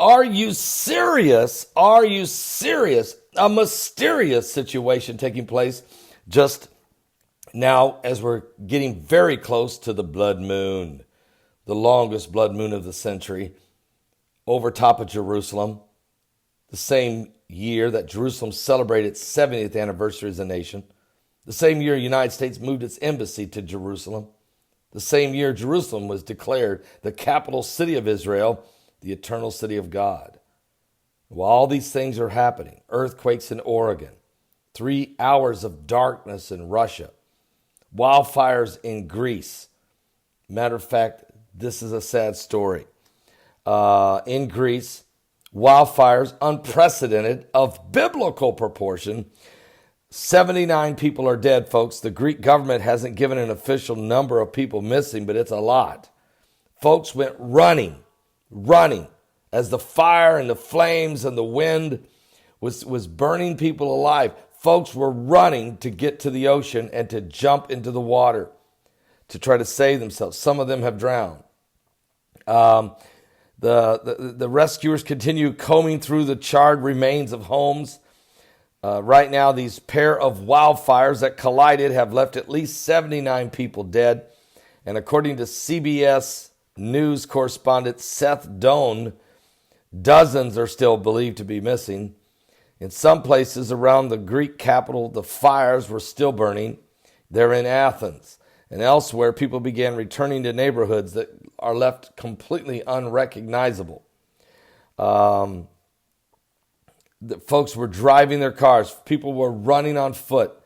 Are you serious? Are you serious? A mysterious situation taking place just now as we're getting very close to the blood moon, the longest blood moon of the century, over top of Jerusalem, the same year that Jerusalem celebrated its 70th anniversary as a nation, the same year the United States moved its embassy to Jerusalem, the same year Jerusalem was declared the capital city of Israel, the eternal city of God. While all these things are happening, earthquakes in Oregon, 3 hours of darkness in Russia, wildfires in Greece. Matter of fact, this is a sad story. In Greece, wildfires unprecedented of biblical proportion. 79 people are dead, folks. The Greek government hasn't given an official number of people missing, but it's a lot. Folks went running as the fire and the flames and the wind was burning people alive. Folks were running to get to the ocean and to jump into the water to try to save themselves. Some of them have drowned. The rescuers continue combing through the charred remains of homes. Right now, these pair of wildfires that collided have left at least 79 people dead. And according to CBS News correspondent Seth Doane, dozens are still believed to be missing. In some places around the Greek capital, the fires were still burning. They're in Athens. And elsewhere, people began returning to neighborhoods that are left completely unrecognizable. The folks were driving their cars. People were running on foot.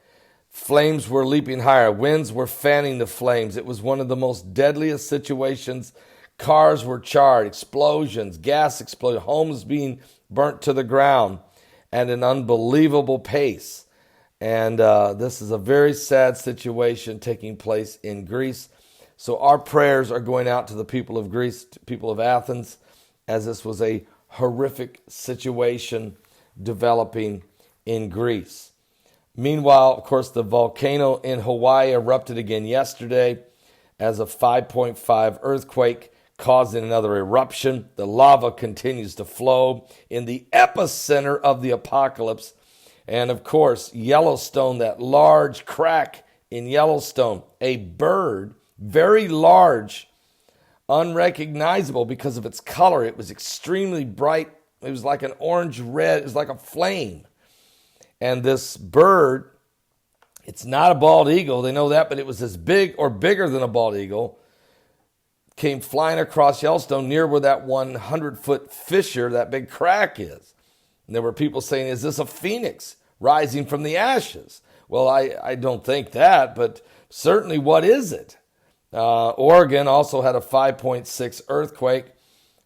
Flames were leaping higher. Winds were fanning the flames. It was one of the most deadliest situations. Cars were charred, explosions, gas explosion, homes being burnt to the ground at an unbelievable pace. And this is a very sad situation taking place in Greece. So our prayers are going out to the people of Greece, to people of Athens, as this was a horrific situation developing in Greece. Meanwhile, of course, the volcano in Hawaii erupted again yesterday as a 5.5 earthquake causing another eruption. The lava continues to flow in the epicenter of the apocalypse. And of course, Yellowstone, that large crack in Yellowstone, a bird, very large, unrecognizable because of its color. It was extremely bright. It was like an orange red. It was like a flame. And this bird, it's not a bald eagle, they know that, but it was as big or bigger than a bald eagle, came flying across Yellowstone near where that 100-foot fissure, that big crack is. And there were people saying, is this a phoenix rising from the ashes? Well, I don't think that, but certainly what is it? Oregon also had a 5.6 earthquake.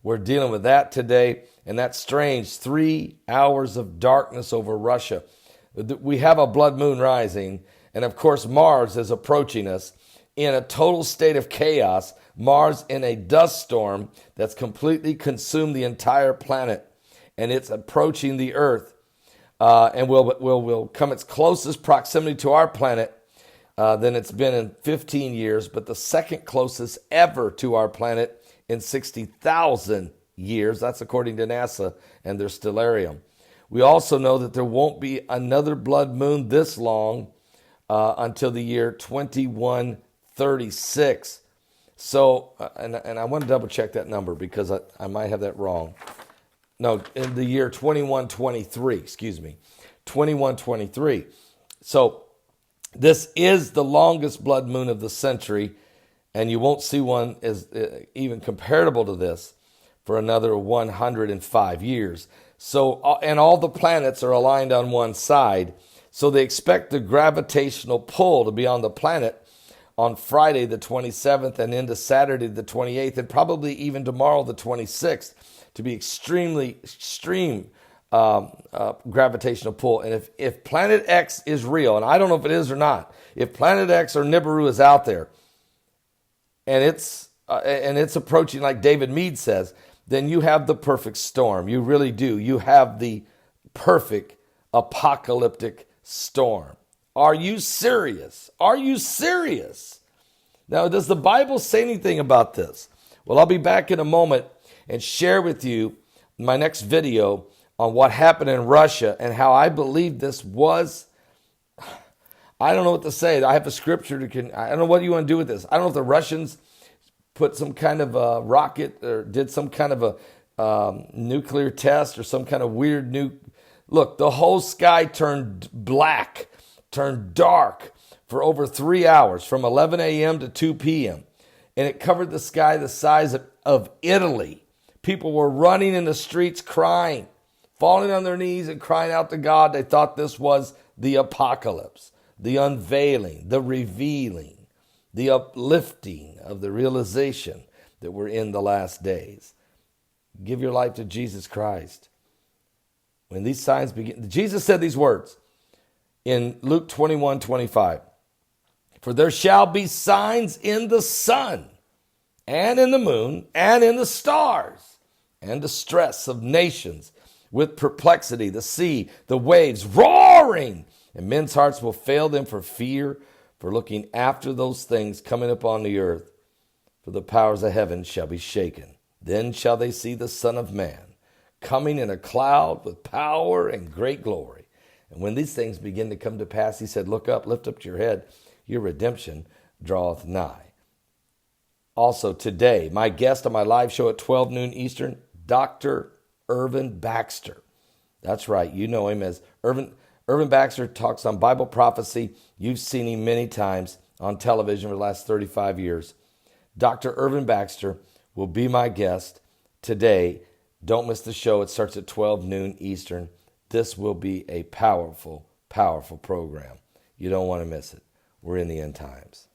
We're dealing with that today. And that strange 3 hours of darkness over Russia. We have a blood moon rising. And of course, Mars is approaching us in a total state of chaos. Mars in a dust storm that's completely consumed the entire planet. And it's approaching the Earth. And will come its closest proximity to our planet than it's been in 15 years. But the second closest ever to our planet in 60,000 years. That's according to NASA and their stellarium. We also know that there won't be another blood moon this long until the year 2136. So, and I want to double check that number because I might have that wrong. No, in the year 2123, 2123. So this is the longest blood moon of the century, and you won't see one as even comparable to this for another 105 years. So, and all the planets are aligned on one side. So they expect the gravitational pull to be on the planet on Friday the 27th and into Saturday the 28th, and probably even tomorrow the 26th, to be extreme gravitational pull. And if Planet X is real, and I don't know if it is or not, if Planet X or Nibiru is out there, and it's approaching like David Meade says, then you have the perfect storm. You really do. You have the perfect apocalyptic storm. Are you serious? Are you serious? Now, does the Bible say anything about this? Well, I'll be back in a moment and share with you my next video on what happened in Russia and how I believe this was. I don't know what to say. I have a scripture I don't know what you want to do with this. I don't know if the Russians put some kind of a rocket or did some kind of a nuclear test or some kind of weird Look, the whole sky turned black, turned dark for over 3 hours from 11 a.m. to 2 p.m. And it covered the sky the size of Italy. People were running in the streets crying, falling on their knees and crying out to God. They thought this was the apocalypse, the unveiling, the revealing, the uplifting of the realization that we're in the last days. Give your life to Jesus Christ. When these signs begin, Jesus said these words in Luke 21:25. For there shall be signs in the sun and in the moon and in the stars, and distress of nations with perplexity, the sea, the waves roaring, and men's hearts will fail them for fear, for looking after those things coming upon the earth. For the powers of heaven shall be shaken. Then shall they see the Son of Man coming in a cloud with power and great glory. And when these things begin to come to pass, he said, look up, lift up your head. Your redemption draweth nigh. Also today, my guest on my live show at 12 noon Eastern, Dr. Irvin Baxter. That's right, you know him as Irvin Baxter talks on Bible prophecy. You've seen him many times on television for the last 35 years. Dr. Irvin Baxter will be my guest today. Don't miss the show. It starts at 12 noon Eastern. This will be a powerful, powerful program. You don't want to miss it. We're in the end times.